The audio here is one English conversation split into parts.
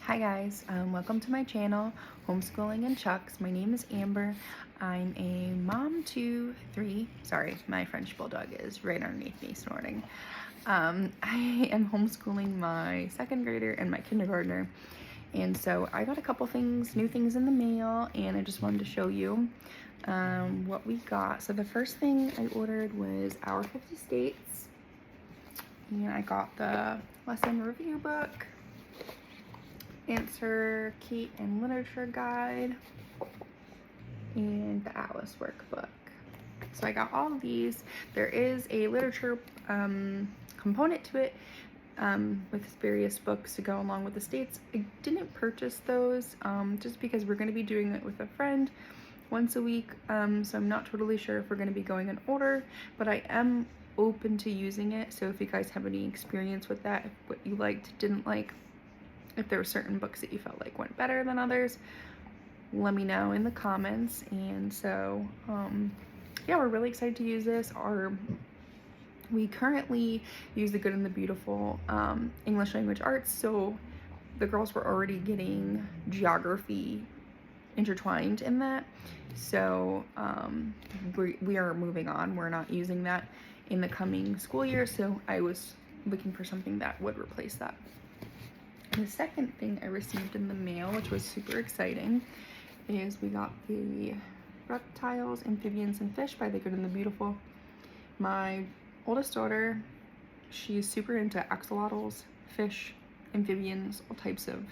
Hi guys, welcome to my channel, Homeschooling and Chucks. My name is Amber. I'm a mom to three. Sorry, my French bulldog is right underneath me snorting. I am homeschooling my second grader and my kindergartner. And so I got a couple new things in the mail, and I just wanted to show you what we got. So the first thing I ordered was Our 50 States. And I got the lesson review book, answer key and literature guide, and the Atlas workbook. So I got all of these. There is a literature component to it with various books to go along with the states. I didn't purchase those just because we're going to be doing it with a friend once a week, so I'm not totally sure if we're going to be going in order, but I am open to using it. So if you guys have any experience with that, what you liked, didn't like, if there were certain books that you felt like went better than others, let me know in the comments. And so yeah, we're really excited to use this. We currently use the Good and the Beautiful English language arts, so the girls were already getting geography intertwined in that. So we are moving on. We're not using that in the coming school year, so I was looking for something that would replace that. The second thing I received in the mail, which was super exciting, is we got the Reptiles, Amphibians, and Fish by the Good and the Beautiful. My oldest daughter, she's super into axolotls, fish, amphibians, all types of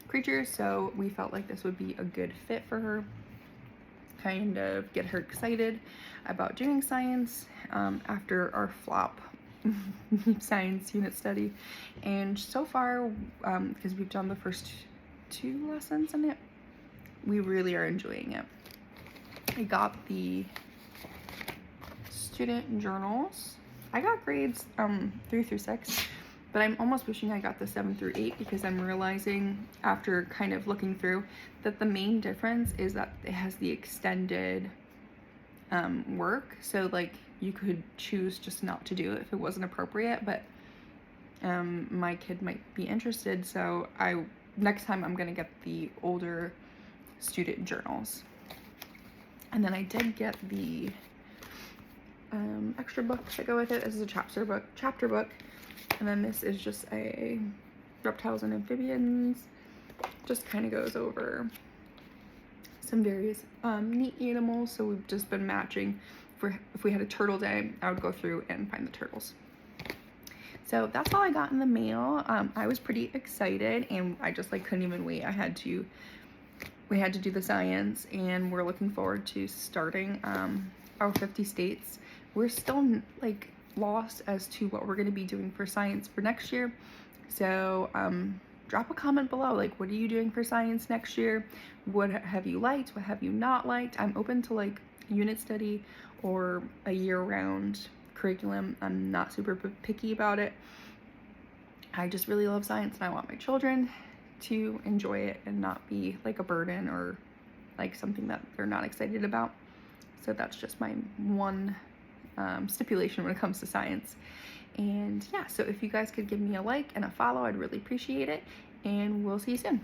creatures, so we felt like this would be a good fit for her, kind of get her excited about doing science after our flop science unit study. And so far, because we've done the first two lessons in it, we really are enjoying it. I got the student journals. I got grades 3 through 6, but I'm almost wishing I got the 7 through 8, because I'm realizing after kind of looking through that the main difference is that it has the extended work. So like you could choose just not to do it if it wasn't appropriate, but my kid might be interested, so next time I'm gonna get the older student journals. And then I did get the extra book to go with it. This is a chapter book, and then this is just a Reptiles and Amphibians. Just kind of goes over some various neat animals. So we've just been matching. If we had a turtle day, I would go through and find the turtles. So that's all I got in the mail. I was pretty excited, and I just like couldn't even wait. We had to do the science, and we're looking forward to starting Our 50 States. We're still like lost as to what we're going to be doing for science for next year. So drop a comment below, like, what are you doing for science next year? What have you liked? What have you not liked? I'm open to like unit study or a year-round curriculum. I'm not super picky about it. I just really love science, and I want my children to enjoy it and not be like a burden or like something that they're not excited about. So that's just my one stipulation when it comes to science. And yeah, so if you guys could give me a like and a follow, I'd really appreciate it, and we'll see you soon.